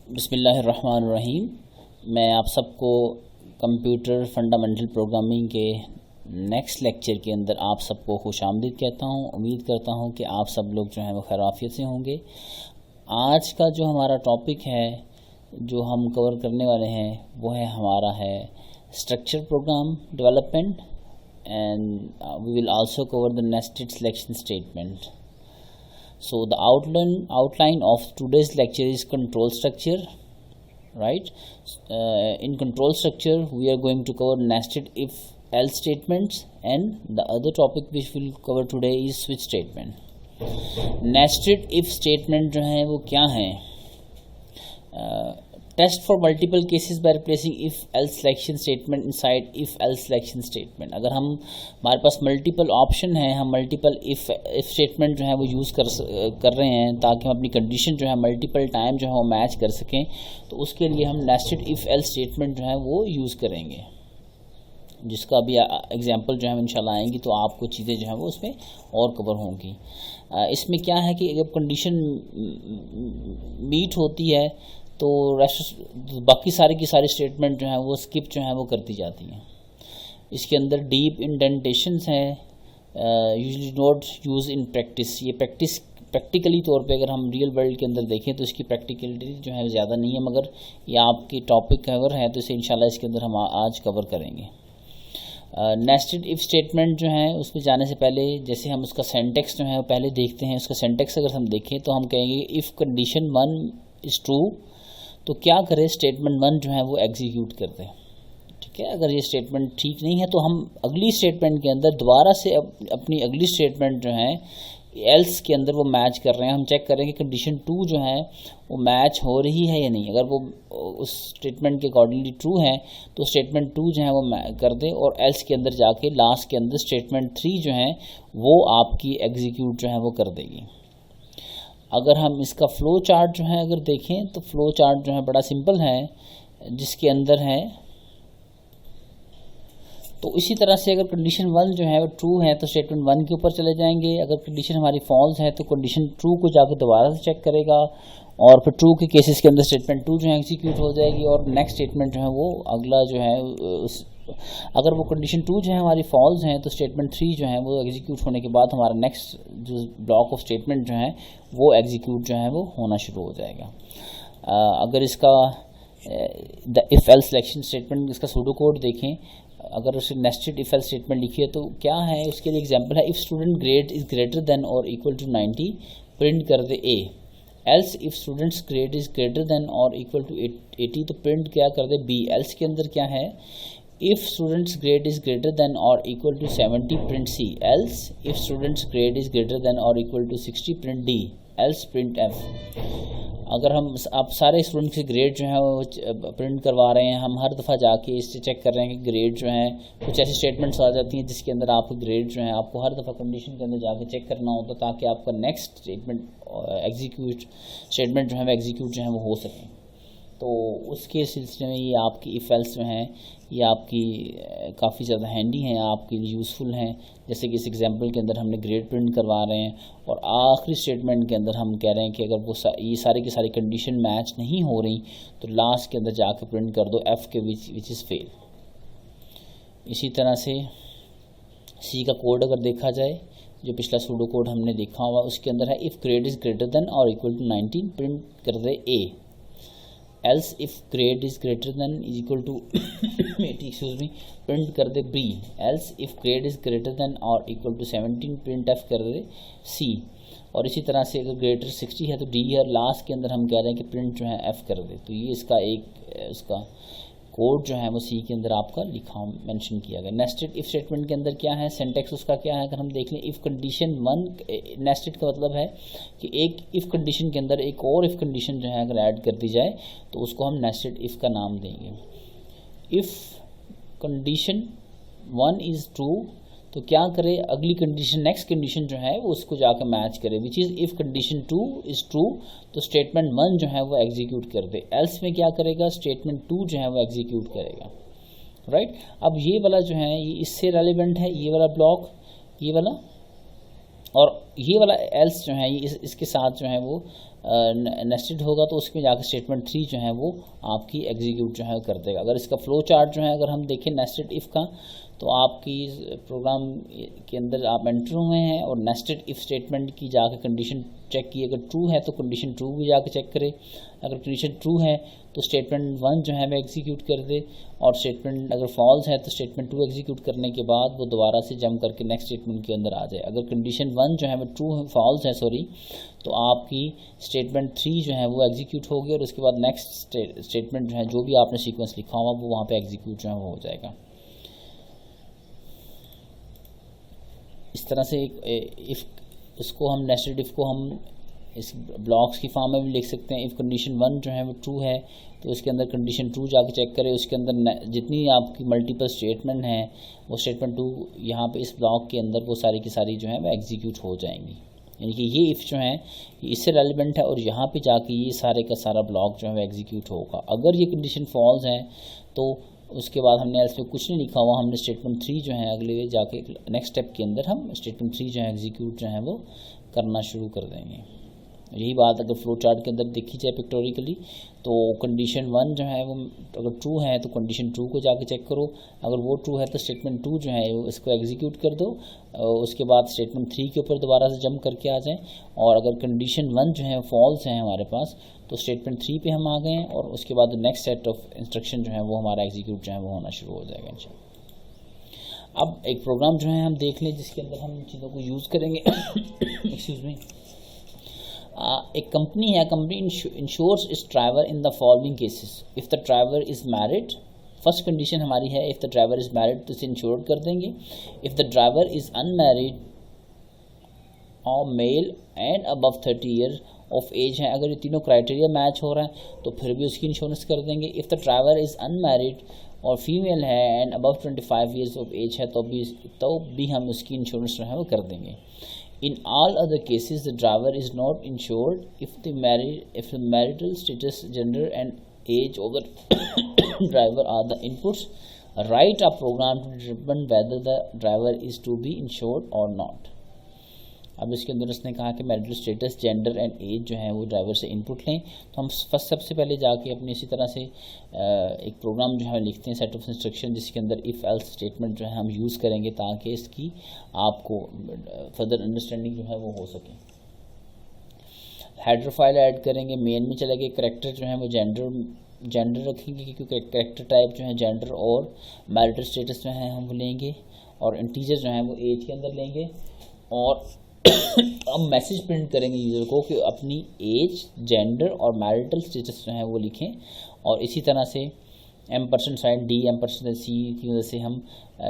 बिस्मिल्लाहिर्रहमानिर्रहीम। मैं आप सबको कंप्यूटर फंडामेंटल प्रोग्रामिंग के नेक्स्ट लेक्चर के अंदर आप सबको खुशामदीद कहता हूं। उम्मीद करता हूं कि आप सब लोग जो हैं वो खैरियत से होंगे। आज का जो हमारा टॉपिक है जो हम कवर करने वाले हैं वो हमारा है structure program development and we will also cover the nested selection statement. So the outline of today's lecture is control structure, right? In control structure, we are going to cover nested if else statements, and the other topic which we'll cover today is switch statement. Nested if statement जो है वो क्या है? Test for multiple cases by replacing if else selection statement inside if else selection statement. अगर हमारे पास multiple option है, हम multiple if statement जो है वो यूज़ कर रहे हैं ताकि हम अपनी कंडीशन जो है मल्टीपल टाइम जो है वो मैच कर सकें, तो उसके लिए हम नेस्टेड इफ एल्स स्टेटमेंट जो है वो यूज़ करेंगे, जिसका अभी एग्जांपल जो है इंशाल्लाह आएंगी तो आपको चीज़ें जो है वो उसमें और कवर होंगी। इसमें क्या है कि अगर कंडीशन मीट होती है तो बाकी सारी की सारी स्टेटमेंट जो है वो स्किप जो है वो करती जाती हैं। इसके अंदर डीप इंडेंटेशंस हैं, usually not use in practice. ये प्रैक्टिकली तौर पे अगर हम रियल वर्ल्ड के अंदर देखें तो इसकी प्रैक्टिकलिटी जो है ज़्यादा नहीं है, मगर ये आपकी टॉपिक कवर है तो इसे इंशाल्लाह इसके अंदर हम आज कवर करेंगे। नेस्टेड इफ स्टेटमेंट जो है उसमें जाने से पहले जैसे हम उसका सेंटेक्स जो है वो पहले देखते हैं। उसका सेंटेक्स अगर हम देखें तो हम कहेंगे इफ़ कंडीशन 1 इज़ ट्रू तो क्या करे, स्टेटमेंट 1 जो है वो एग्जीक्यूट कर दे। ठीक है, अगर ये स्टेटमेंट ठीक नहीं है तो हम अगली स्टेटमेंट के अंदर दोबारा से अपनी अगली स्टेटमेंट जो है एल्स के अंदर वो मैच कर रहे हैं, हम चेक करेंगे कंडीशन 2 जो है वो मैच हो रही है या नहीं। अगर वो उस स्टेटमेंट के अकॉर्डिंगली ट्रू है तो स्टेटमेंट 2 जो है वो कर दे, और एल्स के अंदर जाके लास्ट के अंदर स्टेटमेंट 3 जो है वो आपकी एग्जीक्यूट जो है वो कर देगी। अगर हम इसका फ़्लो चार्ट जो है अगर देखें तो फ़्लो चार्ट जो है बड़ा सिंपल है, जिसके अंदर है तो इसी तरह से अगर कंडीशन 1 जो है वो ट्रू है तो स्टेटमेंट 1 के ऊपर चले जाएंगे। अगर कंडीशन हमारी फॉल्स है तो कंडीशन 2 को जाकर दोबारा से चेक करेगा, और फिर ट्रू के केसेस के अंदर स्टेटमेंट 2 जो है एग्जीक्यूट हो जाएगी, और नेक्स्ट स्टेटमेंट जो है वो अगला जो है अगर वो कंडीशन 2 जो है हमारी फॉल्स हैं तो स्टेटमेंट 3 जो है वो एग्जीक्यूट होने के बाद हमारा नेक्स्ट जो ब्लॉक ऑफ स्टेटमेंट जो है वो एग्जीक्यूट जो है वो होना शुरू हो जाएगा। अगर इसका the if else selection statement इसका सूडो कोड देखें, अगर उसे नेस्टेड इफ एल्स स्टेटमेंट लिखी है तो क्या है, उसके लिए एग्जांपल है if student grade is greater than और इक्वल टू 90 प्रिंट कर दे A. Else if students grade is greater than और इक्वल टू 80 तो प्रिंट क्या कर दे बी। एल्स के अंदर क्या है, if students grade is greater than or equal to 70 print C, else if students grade is greater than or equal to 60 print D, else print F। अगर हम आप सारे स्टूडेंट के ग्रेड जो है वो प्रिंट करवा रहे हैं, हम हर दफ़ा जाके इससे चेक कर रहे हैं कि ग्रेड जो है कुछ ऐसी स्टेटमेंट्स आ जाती हैं जिसके अंदर आपको ग्रेड जो है आपको हर दफ़ा कंडीशन के अंदर जाके चेक करना होता ताकि आपका नेक्स्ट स्टेटमेंट एग्जीक्यूट स्टेटमेंट जो है वो एग्जीक्यूट जो है वो हो सके। तो उसके सिलसिले में ये आपकी इफ एल्स जो हैं ये आपकी काफ़ी ज़्यादा हैंडी हैं, आपके लिए यूज़फुल हैं। जैसे कि इस एग्जांपल के अंदर हमने ग्रेड प्रिंट करवा रहे हैं और आखिरी स्टेटमेंट के अंदर हम कह रहे हैं कि अगर वो ये सारी की सारी कंडीशन मैच नहीं हो रही तो लास्ट के अंदर जाके प्रिंट कर दो एफ़ के विच इज़ फेल। इसी तरह से सी का कोड अगर देखा जाए, जो पिछला सूडो कोड हमने देखा हुआ उसके अंदर है if grade is greater than और इक्वल टू 19 प्रिंट कर दे ए। else if grade is greater than is equal to 80 print कर दे B। else if grade is greater than or equal to 17 print F कर दे C। और इसी तरह से अगर ग्रेटर 60 है तो D है, लास्ट के अंदर हम कह रहे हैं कि प्रिंट जो है F कर दे। तो ये इसका एक उसका कोड जो है वो सी के अंदर आपका लिखा मेंशन किया गया। नेस्टेड इफ स्टेटमेंट के अंदर क्या है, सिंटैक्स उसका क्या है, अगर हम देख लें इफ़ कंडीशन 1 नेस्टेड का मतलब है कि एक इफ़ कंडीशन के अंदर एक और इफ़ कंडीशन जो है अगर ऐड कर दी जाए तो उसको हम नेस्टेड इफ़ का नाम देंगे। इफ़ कंडीशन 1 इज़ ट्रू तो क्या करे, अगली कंडीशन नेक्स्ट कंडीशन जो है वो उसको जाकर मैच करे, which is if condition 2 is true तो स्टेटमेंट 1 जो है वो एग्जीक्यूट कर दे। एल्स में क्या करेगा, स्टेटमेंट 2 जो है वो एग्जीक्यूट करेगा। राइट, अब ये वाला जो है ये इससे रेलिवेंट है, ये वाला ब्लॉक, ये वाला और ये वाला एल्स जो है ये इसके साथ जो है वो नेस्टेड होगा तो उसमें जाकर स्टेटमेंट 3 जो है वो आपकी एग्जीक्यूट जो है कर देगा। अगर इसका फ्लो चार्ट जो है अगर हम देखें नेस्टेड इफ़ का, तो आपकी प्रोग्राम के अंदर आप एंटर हुए हैं और नेस्टेड इफ़ स्टेटमेंट की जाकर कंडीशन चेक की, अगर ट्रू है तो कंडीशन ट्रू भी जाकर चेक करे, अगर कंडीशन ट्रू है तो स्टेटमेंट 1 जो है वो एग्जीक्यूट कर दे, और स्टेटमेंट अगर फॉल्स है तो स्टेटमेंट 2 एग्जीक्यूट करने के बाद वो दोबारा से जंप करके नेक्स्ट स्टेटमेंट के अंदर आ जाए। अगर कंडीशन 1 जो है वो ट्रू फॉल्स है तो आपकी स्टेटमेंट 3 जो है वो एग्जीक्यूट होगी और उसके बाद नेक्स्ट स्टेटमेंट जो है जो भी आपने सीक्वेंस लिखा हुआ वो वहाँ पे एग्जीक्यूट जो है वो हो जाएगा। इस तरह से इफ़ इसको हम नेस्टेड इफ़ को हम इस ब्लॉक्स की फॉर्म में भी लिख सकते हैं। इफ़ कंडीशन 1 जो है वो ट्रू है तो उसके अंदर कंडीशन 2 जाके चेक करें, उसके अंदर जितनी आपकी मल्टीपल स्टेटमेंट हैं वो स्टेटमेंट 2 यहाँ पे इस ब्लॉक के अंदर वो सारी की सारी जो है वो एग्जीक्यूट हो जाएंगी। यानी कि ये इफ़ जो है इससे रेलिवेंट है और यहाँ पे जाके ये सारे का सारा ब्लॉक जो है वो एग्जीक्यूट होगा। अगर ये कंडीशन फॉल्स है तो उसके बाद हमने एल्स में कुछ नहीं लिखा हुआ, हमने स्टेटमेंट 3 जो है अगले जाके नेक्स्ट स्टेप के अंदर हम स्टेटमेंट 3 जो है एग्जीक्यूट जो है वो करना शुरू कर देंगे। यही बात अगर फ्लो चार्ट के अंदर देखी जाए पिक्टोरिकली तो कंडीशन 1 जो है वो अगर ट्रू है तो कंडीशन 2 को जाके चेक करो, अगर वो ट्रू है तो स्टेटमेंट 2 जो है इसको एग्जीक्यूट कर दो, उसके बाद स्टेटमेंट 3 के ऊपर दोबारा से जंप करके आ जाएं, और अगर कंडीशन 1 जो है फॉल्स है हमारे पास तो स्टेटमेंट 3 पे हम आ गए हैं और उसके बाद नेक्स्ट सेट ऑफ इंस्ट्रक्शन जो है वो हमारा एग्जीक्यूट जो है वो होना शुरू हो जाएगा इंशाल्लाह। अब एक प्रोग्राम जो है हम देख लें जिसके अंदर हम इन चीज़ों को यूज़ करेंगे। Excuse me. एक कंपनी है, company insures its driver in the following cases. If the driver is married, first condition हमारी है if the driver is married तो इसे इंश्योर कर देंगे। If the driver is unmarried और male and above 30 year of age है, अगर ये तीनों क्राइटेरिया मैच हो रहा है तो फिर भी उसकी इंश्योरेंस कर देंगे। If the driver is unmarried और फीमेल है and above 25 years of age है तो भी हम उसकी इंश्योरेंस जो है वो कर देंगे। In all other cases, the driver is not insured if the marital status, gender, and age of the driver are the inputs. Write a program to determine whether the driver is to be insured or not. अब इसके अंदर उसने कहा कि marital status, gender and age जो है वो driver से इनपुट लें, तो हम सबसे पहले जाके अपनी इसी तरह से एक प्रोग्राम जो है लिखते हैं, सेट ऑफ इंस्ट्रक्शन, जिसके अंदर इफ़ एल्स स्टेटमेंट जो है हम यूज़ करेंगे ताकि इसकी आपको फर्दर अंडरस्टैंडिंग जो है वो हो सके। हेडर फाइल ऐड करेंगे, मेन में चले गए, करेक्टर जो है वो जेंडर रखेंगे क्योंकि करेक्टर टाइप जो है जेंडर और मैरिटल स्टेटस जो है हम वो लेंगे, और इंटीजर जो है वो एज के अंदर लेंगे, और अब मैसेज प्रिंट करेंगे यूज़र को कि अपनी एज, जेंडर और मैरिटल स्टेटस जो है वो लिखें, और इसी तरह से $D $C की मदद से हम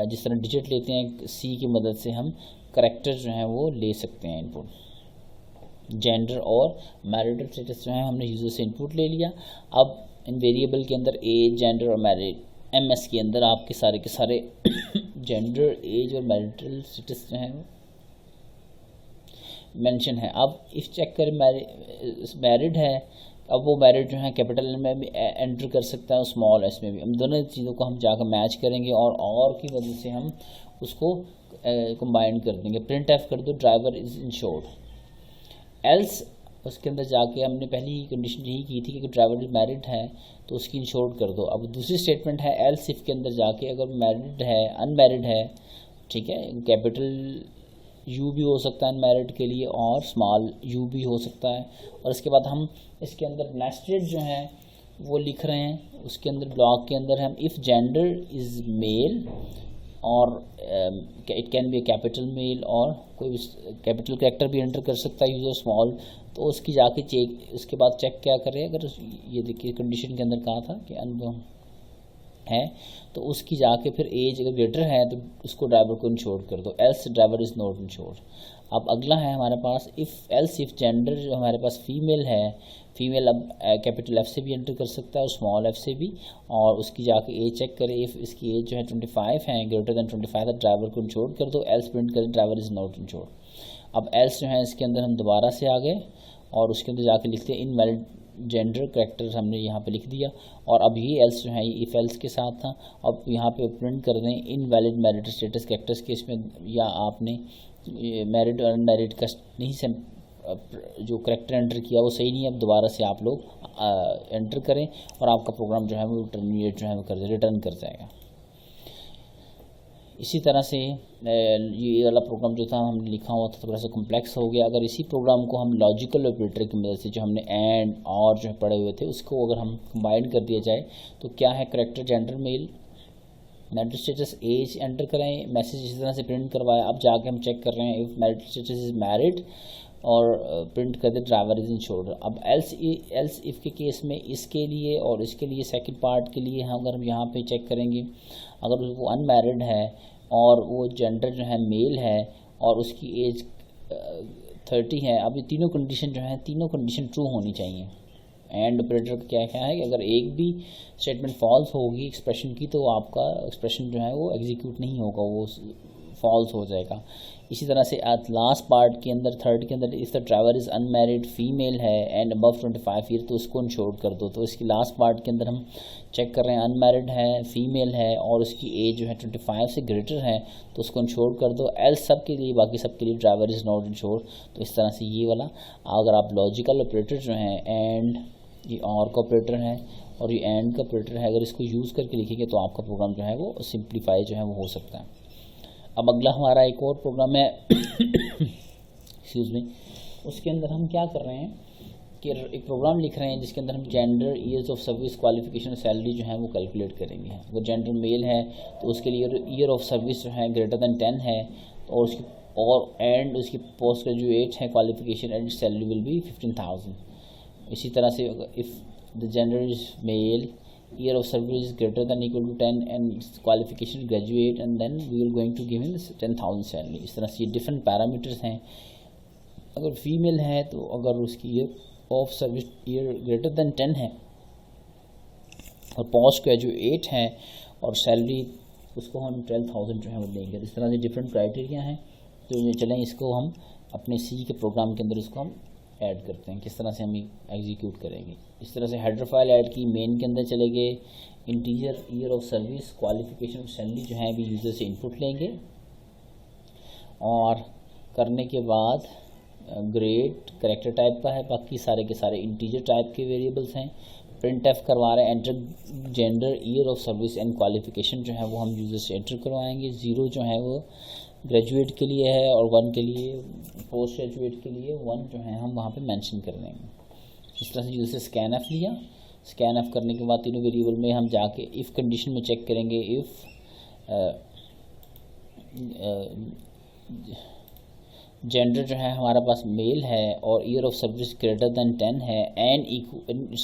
जिस तरह डिजिट लेते हैं C की मदद से हम करेक्टर जो है वो ले सकते हैं इनपुट। जेंडर और मैरिटल स्टेटस जो है हमने यूज़र से इनपुट ले लिया। अब इन वेरिएबल के अंदर एज, जेंडर और मैरिड, MS के अंदर आपके सारे के सारे जेंडर, एज और मैरिटल स्टेटस जो है मेंशन है। अब इफ़ चेक करें मैरिड है, अब वो मैरिड जो है कैपिटल में भी एंटर कर सकता है और स्मॉल एस में भी, हम दोनों चीज़ों को हम जाकर मैच करेंगे और की वजह से हम उसको कंबाइन कर देंगे। प्रिंट एफ कर दो ड्राइवर इज़ इंश्योर्ड, एल्स उसके अंदर जाके हमने पहली कंडीशन यही की थी कि ड्राइवर मैरिड है तो उसकी इंश्योर्ड कर दो। अब दूसरी स्टेटमेंट है एल्स इफ़ के अंदर जाके अगर मैरिड है, अनमैरिड है, ठीक है, कैपिटल U भी हो सकता है अनमैरिड के लिए और स्मॉल U भी हो सकता है, और इसके बाद हम इसके अंदर नेस्टेड जो है वो लिख रहे हैं। उसके अंदर ब्लॉक के अंदर हम इफ़ जेंडर इज़ मेल और it can be a capital male और कोई कैपिटल कैरेक्टर भी एंटर कर सकता है यूज़र स्मॉल, तो उसकी जाके चेक, उसके बाद चेक क्या करें, अगर ये देखिए कंडीशन के अंदर कहा था कि अनबॉर्न है तो उसकी जाके फिर एज अगर ग्रेटर है तो उसको ड्राइवर को इंश्योर कर दो, else driver is not insured. अब अगला है हमारे पास इफ़ जेंडर जो हमारे पास फीमेल है, फीमेल अब कैपिटल F से भी एंटर कर सकता है और स्मॉल f से भी, और उसकी जाके एज चेक करें, इफ़ इसकी एज जो है 25 है, ग्रेटर दैन 25 है, ड्राइवर को इंश्योर कर दो, एल्स प्रिंट करें ड्राइवर इज़ नॉट इंश्योर्ड। अब एल्स जो है इसके अंदर हम दोबारा से आ गए और उसके अंदर जाके लिखते हैं इनवैलिड जेंडर करेक्टर हमने यहाँ पे लिख दिया, और अब ये एल्स जो है इफ़ एल्स के साथ था। अब यहाँ पे प्रिंट कर दें invalid marital status characters case में, या आपने मैरिड और अनमैरिड का नहीं से जो करेक्टर एंटर किया वो सही नहीं है, अब दोबारा से आप लोग एंटर करें और आपका प्रोग्राम जो है वो टर्मिनेट जो है वो रिटर्न कर जाएगा। इसी तरह से ये वाला प्रोग्राम जो था हमने लिखा हुआ था थोड़ा सा कॉम्प्लेक्स हो गया। अगर इसी प्रोग्राम को हम लॉजिकल ऑपरेटर की मदद से जो हमने एंड और जो पढ़े हुए थे उसको अगर हम कंबाइन कर दिया जाए तो क्या है, character gender male, marital status age enter करें, मैसेज इसी तरह से प्रिंट करवाएं। अब जाके हम चेक कर रहे हैं if marital status is married और प्रिंट कर दे ड्राइवर इज इंश्योर्ड। अब एल्स इफ़ के केस में इसके लिए और इसके लिए सेकंड पार्ट के लिए हम अगर हम यहाँ पे चेक करेंगे, अगर वो अनमैरिड है और वो जेंडर जो है मेल है और उसकी एज 30 है, अब ये तीनों कंडीशन जो है तीनों कंडीशन ट्रू होनी चाहिए। एंड ऑपरेटर का क्या है कि अगर एक भी स्टेटमेंट फॉल्स होगी एक्सप्रेशन की तो आपका एक्सप्रेशन जो है वो एग्जीक्यूट नहीं होगा, वो फॉल्स हो जाएगा। इसी तरह से एट लास्ट पार्ट के अंदर थर्ड के अंदर if the driver is unmarried female है एंड अबव 25 ईयर तो उसको इंश्योर कर दो। तो इसकी लास्ट पार्ट के अंदर हम चेक कर रहे हैं अनमैरिड है, फीमेल है और उसकी एज जो है 25 से ग्रेटर है तो उसको इंश्योर कर दो। एल्स सब के लिए, बाकी सब के लिए ड्राइवर इज़ नॉट इंश्योर। तो इस तरह से ये वाला अगर आप लॉजिकल ऑपरेटर जो है एंड ये और का ऑपरेटर है और ये एंड का ऑपरेटर है, अगर इसको यूज़ करके लिखेंगे तो आपका प्रोग्राम जो है वो सिंप्लीफाई जो है वो हो सकता है। अब अगला हमारा एक और प्रोग्राम है एक्सक्यूज़ मी, उसके अंदर हम क्या कर रहे हैं कि एक प्रोग्राम लिख रहे हैं जिसके अंदर हम gender, years of service, qualification, salary जो है वो कैलकुलेट करेंगे। अगर जेंडर मेल है तो उसके लिए ईयर ऑफ सर्विस जो है ग्रेटर दैन 10 है और उसकी एंड उसकी पोस्ट ग्रेजुएट है qualification and salary will be 15,000। इसी तरह से if the gender is male, year of service is greater than equal to 10 and qualification graduate and then we will going to give him 10,000 salary. इस तरह से ये different parameters हैं। अगर female है तो अगर उसकी year of service year greater than 10 है और पोस्ट ग्रेजुएट है और सैलरी उसको हम 12,000 जो है वो देंगे। इस तरह से डिफरेंट क्राइटेरिया हैं। तो ये चलें इसको हम अपने सी के प्रोग्राम के अंदर इसको हम ऐड करते हैं, किस तरह से हम एग्जीक्यूट करेंगे। इस तरह से हेडर फाइल ऐड की, मेन के अंदर चले गए, integer, year of service, qualification और सैलरी जो है अभी यूज़र से इनपुट लेंगे और करने के बाद ग्रेड करेक्टर टाइप का है, बाकी सारे के सारे इंटीजर टाइप के वेरिएबल्स हैं। प्रिंट एफ करवा रहे हैं, enter gender, year of service and qualification जो है वो हम यूज़र से एंटर करवाएंगे। 0 जो है वो ग्रेजुएट के लिए है और 1 के लिए, पोस्ट ग्रेजुएट के लिए 1 जो है हम वहाँ पे मेंशन कर देंगे। इस तरह से यूज़र से स्कैन एफ लिया। स्कैन एफ करने के बाद तीनों वेरिएबल में हम जाके इफ़ कंडीशन में चेक करेंगे। इफ़ जेंडर जो है हमारा पास मेल है और year of service greater than 10 है एंड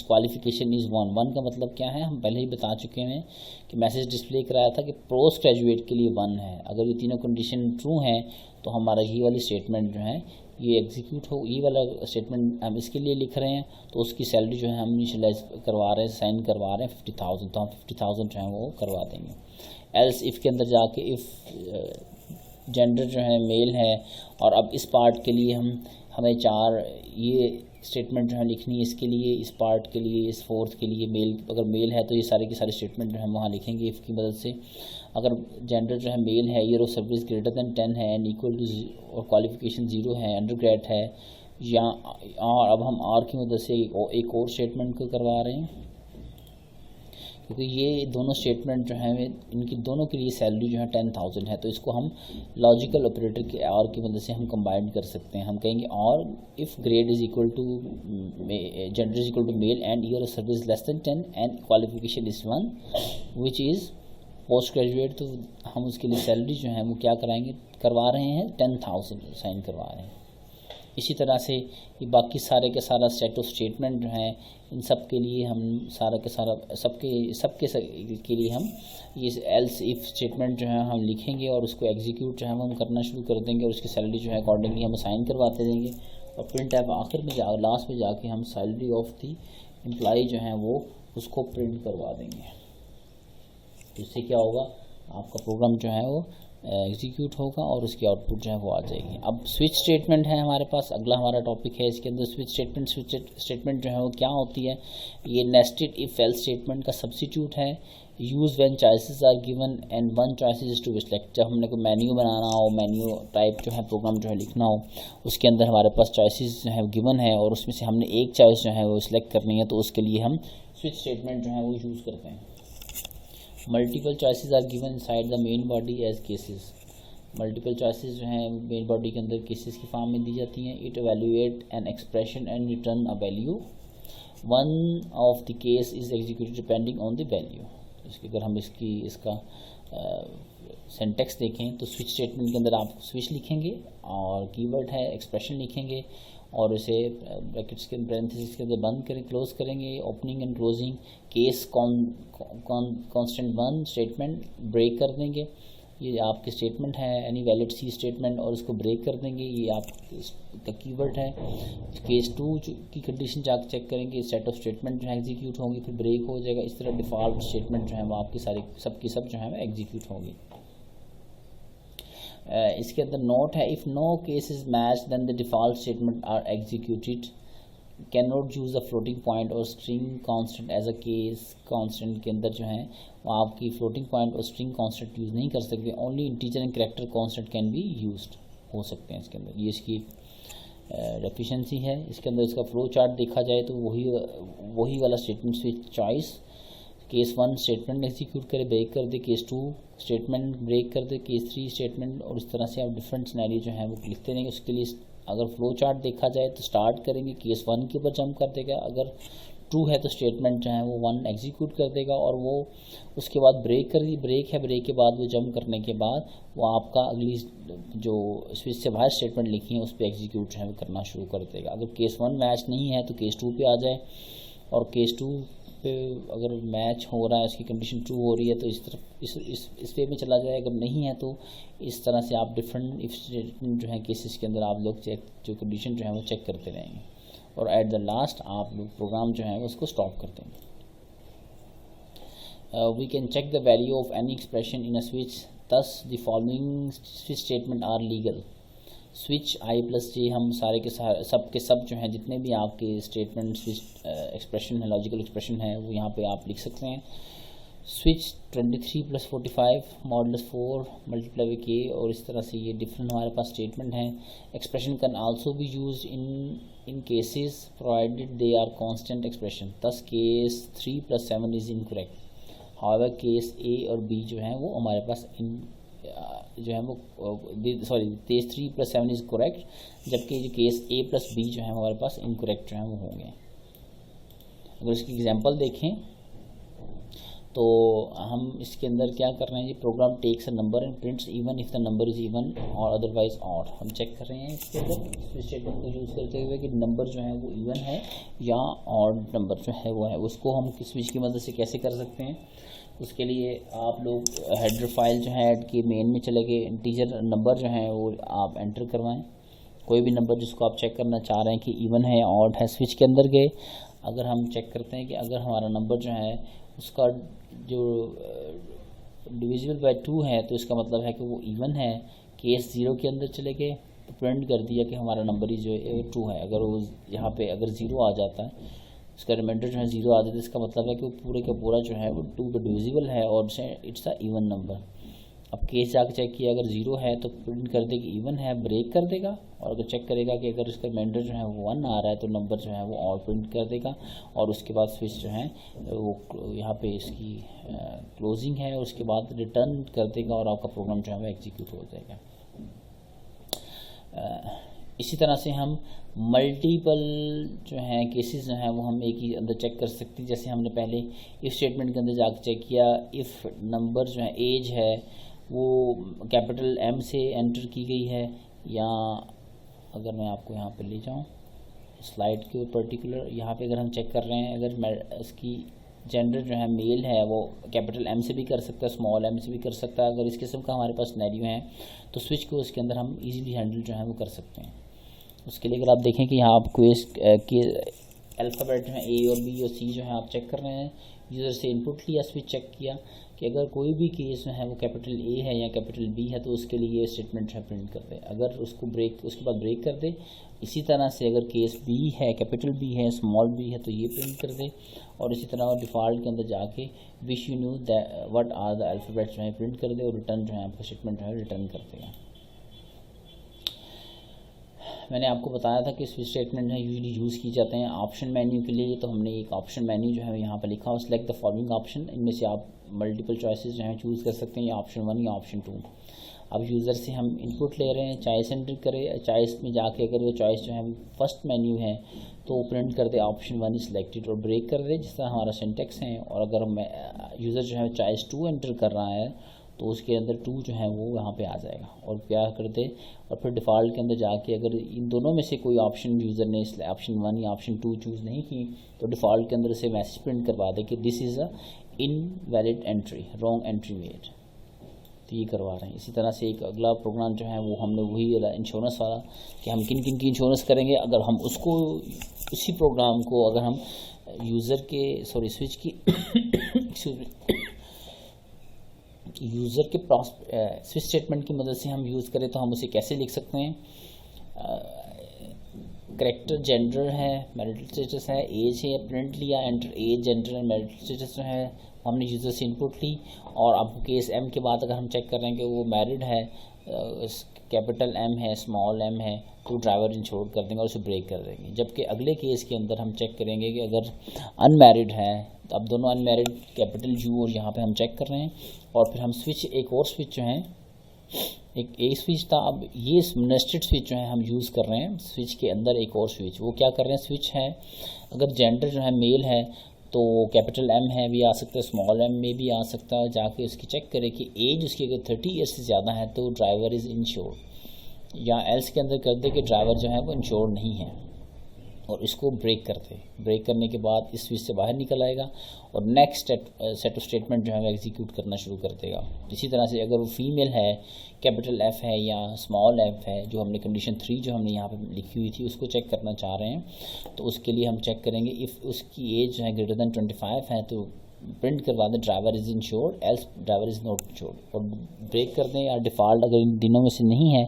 क्वालिफिकेशन इज़ 1 का मतलब क्या है, हम पहले ही बता चुके हैं कि मैसेज डिस्प्ले कराया था कि पोस्ट ग्रेजुएट के लिए 1 है। अगर ये तीनों कंडीशन ट्रू हैं तो हमारा ये वाली स्टेटमेंट जो है ये एग्जीक्यूट हो। ये वाला स्टेटमेंट हम इसके लिए लिख रहे हैं तो उसकी सैलरी जो है हम इनिशियलाइज करवा रहे हैं, साइन करवा रहे हैं 50,000, तो हम 50,000 जो है वो करवा देंगे। एल्स इफ़ के अंदर जाके इफ़ जेंडर जो है मेल है और अब इस पार्ट के लिए हमें 4 ये स्टेटमेंट जो है लिखनी है इसके लिए, इस पार्ट के लिए, इस फोर्थ के लिए मेल, अगर मेल है तो ये सारे के सारे स्टेटमेंट जो है वहाँ लिखेंगे इफ़ की मदद से। अगर जेंडर जो है मेल है, year of service greater than 10 है एंड इक्वल टू और क्वालिफिकेशन 0 है, अंडर ग्रेड है या और अब हम आर की मदद से एक और स्टेटमेंट को करवा रहे हैं क्योंकि ये दोनों स्टेटमेंट जो हैं इनकी दोनों के लिए सैलरी जो है 10,000 है। तो इसको हम लॉजिकल ऑपरेटर के और की मदद से हम कंबाइन कर सकते हैं। हम कहेंगे और if grade is equal to gender is equal to male and year of service less than 10 and qualification is 1 which is post graduate, तो हम उसके लिए सैलरी जो है वो क्या कराएंगे, करवा रहे हैं 10,000 साइन करवा रहे हैं। इसी तरह से ये बाकी सारे के सारा सेट ऑफ स्टेटमेंट जो हैं इन सब के लिए हम सारा के सारा सबके के लिए हम ये एल्स इफ़ स्टेटमेंट जो है हम लिखेंगे और उसको एग्जीक्यूट जो है हम करना शुरू कर देंगे और उसकी सैलरी जो है अकॉर्डिंगली हम साइन करवाते देंगे और प्रिंट ऐप आखिर में लास्ट में जाके हम सैलरी ऑफ दी एम्प्लॉई जो है वो उसको प्रिंट करवा देंगे। तो इससे क्या होगा, आपका प्रोग्राम जो है वो एग्जीक्यूट होगा और उसकी आउटपुट जो है वो आ जाएगी। अब स्विच स्टेटमेंट है हमारे पास, अगला हमारा टॉपिक है। इसके अंदर स्विच स्टेटमेंट जो है वो क्या होती है, ये नेस्टेड इफ एल्स स्टेटमेंट का सब्स्टिट्यूट है। Use when choices are given and one choice is to be select. जब हमने कोई मेन्यू बनाना हो, मेन्यू टाइप जो है प्रोग्राम जो है लिखना हो, उसके अंदर हमारे पास चॉइसेस जो है गिवन है और उसमें से हमने एक चॉइस जो है वो सिलेक्ट करनी है, तो उसके लिए हम स्विच स्टेटमेंट जो है वो यूज़ करते हैं। Multiple choices are given inside the main body as cases. Multiple choices जो हैं मेन बॉडी के अंदर केसेस की फॉर्म में दी जाती हैं। It evaluate an expression and return a value. One of the case is executed depending on the value. इसके अगर हम इसका सिंटैक्स देखें तो स्विच स्टेटमेंट के अंदर आप स्विच लिखेंगे और कीवर्ड है एक्सप्रेशन लिखेंगे और इसे ब्रैकेट्स के पैरेंथेसिस के अंदर बंद करें, क्लोज करेंगे, opening and closing. Case constant one statement break कर देंगे, ये आपके स्टेटमेंट है एनी वैलिड सी स्टेटमेंट, और इसको ब्रेक कर देंगे, ये आपका कीवर्ड है। केस 2 की कंडीशन जाकर चेक करेंगे, सेट ऑफ स्टेटमेंट जो है एग्जीक्यूट होंगी, फिर ब्रेक हो जाएगा। इस तरह डिफ़ॉल्ट स्टेटमेंट जो है वो आपकी सारी सब जो है वो एग्जीक्यूट होंगी। इसके अंदर नोट है, if no case is match then the default statement are executed. Can not use a floating point और string constant as a case constant के अंदर जो है वो आपकी फ्लोटिंग पॉइंट और स्ट्रिंग कांस्टेंट यूज़ नहीं कर सकते। Only integer and character constant can be used हो सकते हैं इसके अंदर। ये इसकी डेफिशिएंसी है। इसके अंदर इसका फ्लो चार्ट देखा जाए तो वही वाला statement switch choice. Case 1 statement execute करे, ब्रेक कर दे, केस 2 स्टेटमेंट ब्रेक कर दे, केस 3 स्टेटमेंट, और इस तरह से आप डिफरेंट सिनेरियो जो है वो लिखते रहेंगे। उसके लिए अगर फ्लो चार्ट देखा जाए तो स्टार्ट करेंगे, केस 1 के ऊपर जंप कर देगा, अगर 2 है तो स्टेटमेंट जो है वो 1 एग्जीक्यूट कर देगा और वो उसके बाद ब्रेक कर दी, ब्रेक है, ब्रेक के बाद वो जंप करने के बाद वो आपका अगली जो स्विच से बाहर स्टेटमेंट लिखी है उस पर एग्जीक्यूट जो है वो करना शुरू कर देगा। अगर केस 1 मैच नहीं है तो केस 2 पे आ जाए, और केस 2 पे अगर मैच हो रहा है, उसकी कंडीशन ट्रू हो रही है तो इस तरफ इस वे में चला जाए। अगर नहीं है तो इस तरह से आप डिफरेंट इफ स्टेटमेंट जो है केसेस के अंदर आप लोग चेक जो कंडीशन जो है वो चेक करते रहेंगे और एट द लास्ट आप लोग प्रोग्राम जो है उसको स्टॉप कर देंगे। We can check the value of any expression in a switch, thus the following switch statement are legal. Switch I plus J, हम सारे के सब जो हैं जितने भी आपके स्टेटमेंट स्विच एक्सप्रेशन है, लॉजिकल एक्सप्रेशन है, वो यहाँ पे आप लिख सकते हैं। स्विच 23 + 45 मॉडुलस 4 मल्टीप्लाई बाई के, और इस तरह से ये डिफरेंट हमारे पास स्टेटमेंट हैं। Expression can also be used in cases provided they are constant expression, thus case 3 + 7 is incorrect. However case A और बी जो है वो हमारे पास जो है वो केस 3 + 7 इज करेक्ट, जबकि जो केस ए + बी जो है हमारे पास इनकरेक्ट जो है वो होंगे। अगर इसकी एग्जांपल देखें तो हम इसके अंदर क्या कर रहे हैं, ये program takes a number and prints even if the number is even और अदरवाइज ऑड। हम चेक कर रहे हैं इसके अंदर स्विच स्टेटमेंट को यूज़ करते हुए कि नंबर जो है वो इवन है या ऑड नंबर जो है वो है, उसको हम किस स्विच की मदद से कैसे कर सकते हैं। उसके लिए आप लोग हेडर फाइल जो है ऐड के मेन में चले गए, इंटीजर नंबर जो है वो आप एंटर करवाएं, कोई भी नंबर जिसको आप चेक करना चाह रहे हैं कि इवन है ऑड है। स्विच के अंदर गए, अगर हम चेक करते हैं कि अगर हमारा नंबर जो है उसका जो डिविजिबल बाय 2 है तो इसका मतलब है कि वो इवन है। केस 0 के अंदर चले गए तो प्रिंट कर दिया कि हमारा नंबर ही जो है 2 है। अगर वो यहाँ पे अगर 0 आ जाता है, इसका रिमाइंडर जो है 0 आ जाता है, इसका मतलब है कि वो पूरे का पूरा जो है वो 2 पे डिविजिबल है और इट्स अ इवन नंबर। अब केस जाकर चेक किया, अगर 0 है तो प्रिंट कर देगा इवन है, ब्रेक कर देगा, और अगर चेक करेगा कि अगर इसका रिमाइंडर जो है वो 1 आ रहा है तो नंबर जो है वो ऑड प्रिंट कर देगा, और उसके बाद स्विच जो है वो यहाँ पे इसकी क्लोजिंग है और उसके बाद रिटर्न कर देगा और आपका प्रोग्राम जो है वो एग्जीक्यूट हो जाएगा। इसी तरह से हम मल्टीपल जो हैं केसेस जो हैं वो हम एक ही अंदर चेक कर सकते हैं। जैसे हमने पहले इफ़ स्टेटमेंट के अंदर जाकर चेक किया, इफ़ नंबर जो है एज है वो कैपिटल M से एंटर की गई है, या अगर मैं आपको यहाँ पे ले जाऊँ स्लाइड के पर्टिकुलर, यहाँ पे अगर हम चेक कर रहे हैं अगर इसकी जेंडर जो है मेल है वो कैपिटल M से भी कर सकता है, स्मॉल m से भी कर सकता है। अगर इस किस्म का हमारे पास सिनेरियो है तो स्विच को उसके अंदर हम इजीली हैंडल जो है वो कर सकते हैं। उसके लिए अगर आप देखें कि यहाँ आपको अल्फ़ाबेट जो है ए और बी और सी जो है आप चेक कर रहे हैं, यूज़र से इनपुट लिया, स्विच चेक किया कि अगर कोई भी केस जो है वो कैपिटल ए है या कैपिटल बी है तो उसके लिए ये स्टेटमेंट है प्रिंट कर दे, अगर उसको ब्रेक उसके बाद ब्रेक कर दे। इसी तरह से अगर केस बी है, कैपिटल बी है, स्मॉल बी है तो ये प्रिंट कर दे। और इसी तरह डिफ़ॉल्ट के अंदर जाके wish you knew that what are the alphabets जो है प्रिंट कर दे और रिटर्न जो है आपका स्टेटमेंट है रिटर्न कर देगा। मैंने आपको बताया था कि स्विच स्टेटमेंट है यूजुअली यूज़ की जाते हैं ऑप्शन मेन्यू के लिए, तो हमने एक ऑप्शन मेन्यू जो है यहाँ पर लिखा हो, सेलेक्ट द फॉलोइंग ऑप्शन, इनमें से आप मल्टीपल चॉइसेस जो हैं चूज़ कर सकते हैं, या ऑप्शन 1 या ऑप्शन 2। अब यूज़र से हम इनपुट ले रहे हैं, चॉइस एंटर करें, चॉइस में जाके अगर वो चॉइस जो है फर्स्ट मेन्यू है तो प्रिंट कर दे ऑप्शन 1 इज सिलेक्टेड और ब्रेक कर दे, जिस तरह हमारा सिंटेक्स है। और अगर यूज़र जो है चॉइस 2 एंटर कर रहा है तो उसके अंदर 2 जो है वो यहाँ पे आ जाएगा और क्या कर दे, और फिर डिफ़ॉल्ट के अंदर जाके अगर इन दोनों में से कोई ऑप्शन यूज़र ने ऑप्शन 1 या ऑप्शन 2 चूज़ नहीं की तो डिफ़ॉल्ट के अंदर से मैसेज प्रिंट करवा दे कि this is a invalid entry, wrong entry made, तो ये करवा रहे हैं। इसी तरह से एक अगला प्रोग्राम जो है वो हमने वही इंश्योरेंस वाला कि हम किन किन की इंश्योरेंस करेंगे, अगर हम उसको उसी प्रोग्राम को अगर हम यूज़र के स्विच की यूज़र के स्विच स्टेटमेंट की मदद से हम यूज़ करें तो हम उसे कैसे लिख सकते हैं। करेक्टर जेंडर है, मैरिटल स्टेटस है, एज है, प्रिंट लिया, enter age, gender and marital status जो है हमने यूज़र से इनपुट ली। और अब केस एम के बाद अगर हम चेक कर रहे हैं कि वो मैरिड है, कैपिटल एम है, स्मॉल एम है, तो ड्राइवर इंश्योर कर देंगे और उसे ब्रेक कर देंगे। जबकि अगले केस के अंदर हम चेक करेंगे कि अगर अनमैरिड है तो अब दोनों अनमैरिड कैपिटल यू और यहाँ पे हम चेक कर रहे हैं। और फिर हम स्विच एक और स्विच जो है एक स्विच था, अब ये नेस्टेड स्विच जो है हम यूज़ कर रहे हैं स्विच के अंदर एक और स्विच। वो क्या कर रहे हैं, स्विच है अगर जेंडर जो है मेल है तो कैपिटल एम है भी आ सकता है, स्मॉल एम में भी आ सकता है, जाके उसकी चेक करें कि एज उसकी अगर 30 ईयर्स से ज़्यादा है तो ड्राइवर इज़ इंश्योर, या एल्स के अंदर कर दे कि ड्राइवर जो है वो इंश्योर नहीं है और इसको ब्रेक कर दे। ब्रेक करने के बाद इस स्विच से बाहर निकल आएगा और नेक्स्ट सेट ऑफ स्टेटमेंट जो है वो एग्जीक्यूट करना शुरू कर देगा। इसी तरह से अगर वो फीमेल है, कैपिटल एफ है या स्मॉल एफ है, जो हमने कंडीशन 3 जो हमने यहाँ पे लिखी हुई थी उसको चेक करना चाह रहे हैं, तो उसके लिए हम चेक करेंगे इफ़ उसकी एज जो है ग्रेटर दैन 25 है तो प्रिंट करवा दें driver is insured, else driver is not insured, और ब्रेक कर दें। या डिफ़ॉल्ट अगर इन दिनों में से नहीं है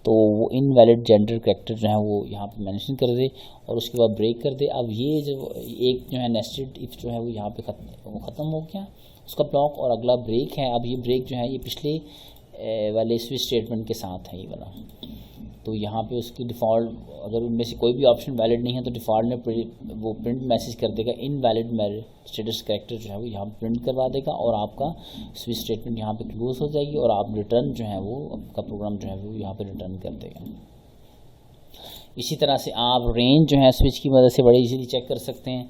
तो वो इनवैलिड जेंडर कैरेक्टर जो है वो यहाँ पे मेंशन कर दे और उसके बाद ब्रेक कर दे। अब ये जो एक जो है नेस्टेड इफ़ जो है वो यहाँ पे ख़त्म हो गया उसका ब्लॉक, और अगला ब्रेक है। अब ये ब्रेक जो है ये पिछले वाले स्विच स्टेटमेंट के साथ है ये वाला, तो यहाँ पे उसकी डिफ़ॉल्ट अगर उनमें से कोई भी ऑप्शन वैलिड नहीं है तो डिफ़ॉल्ट में वो प्रिंट मैसेज कर देगा इनवैलिड मैरिड स्टेटस कैरेक्टर जो है वो यहाँ पे प्रिंट करवा देगा और आपका स्विच स्टेटमेंट यहाँ पे क्लोज हो जाएगी और आप रिटर्न जो है वो आपका प्रोग्राम जो है वो यहाँ पे रिटर्न कर देगा। इसी तरह से आप रेंज जो है स्विच की मदद से बड़े इजीली चेक कर सकते हैं।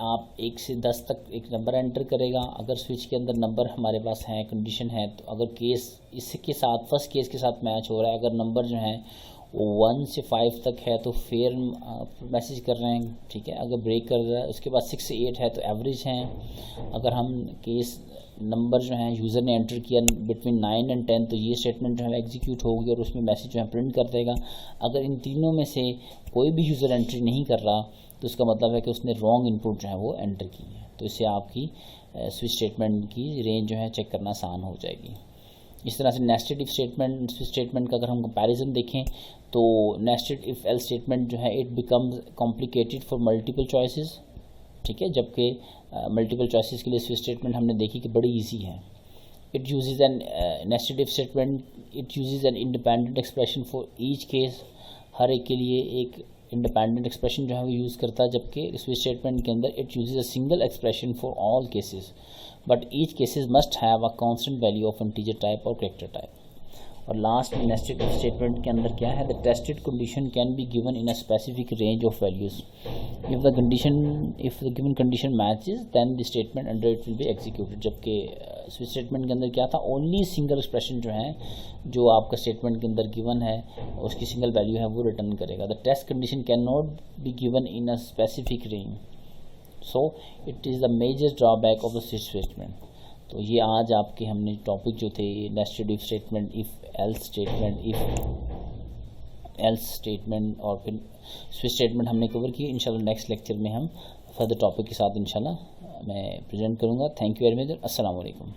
आप 1 से 10 तक एक नंबर एंटर करेगा, अगर स्विच के अंदर नंबर हमारे पास है, कंडीशन है, तो अगर केस इसके साथ फर्स्ट केस के साथ मैच हो रहा है, अगर नंबर जो है वो 1 से 5 तक है तो फेयर मैसेज कर रहे हैं, ठीक है। अगर ब्रेक कर रहा है उसके बाद 6 से 8 है तो एवरेज हैं। अगर हम केस नंबर जो है यूज़र ने एंटर किया बिटवीन 9 एंड 10 तो ये स्टेटमेंट जो है एग्जीक्यूट होगी और उसमें मैसेज जो है प्रिंट कर देगा। अगर इन तीनों में से कोई भी यूज़र एंट्री नहीं कर रहा तो उसका मतलब है कि उसने रॉन्ग इनपुट जो है वो एंटर की है, तो इससे आपकी स्विच स्टेटमेंट की रेंज जो है चेक करना आसान हो जाएगी। इस तरह से nested if statement switch statement का अगर हम कंपैरिजन देखें तो नेस्टेड इफ एल्स स्टेटमेंट जो है it becomes complicated for multiple choices, ठीक है, जबकि मल्टीपल चॉइसेस के लिए स्विच स्टेटमेंट हमने देखी कि बड़ी ईजी है। It uses an nested if statement it uses an independent expression for each case, हर एक के लिए एक इंडिपेंडेंट एक्सप्रेशन जो है वो यूज़ करता है, जबकि स्विच स्टेटमेंट के अंदर it uses a single expression for all cases but each cases must have a constant value of integer type और कैरेक्टर टाइप। और लास्ट में नेस्टेड इफ स्टेटमेंट के अंदर क्या है, the tested condition can be given in a specific range of values, if the given condition matches then the statement under it will be executed. जबकि switch statement के अंदर क्या था, ओनली सिंगल एक्सप्रेशन जो है जो आपका स्टेटमेंट के अंदर गिवन है उसकी सिंगल वैल्यू है वो रिटर्न करेगा। The test condition can not be given in a specific range, so it is the major drawback of the switch statement. तो ये आज आपके हमने टॉपिक जो थे nested if statement, if else statement, if else statement और फिर switch statement हमने कवर किए। इंशाल्लाह नेक्स्ट लेक्चर में हम फर्दर टॉपिक के साथ इंशाल्लाह मैं प्रेजेंट करूँगा। Thank you very much. अस्सलाम वालेकुम।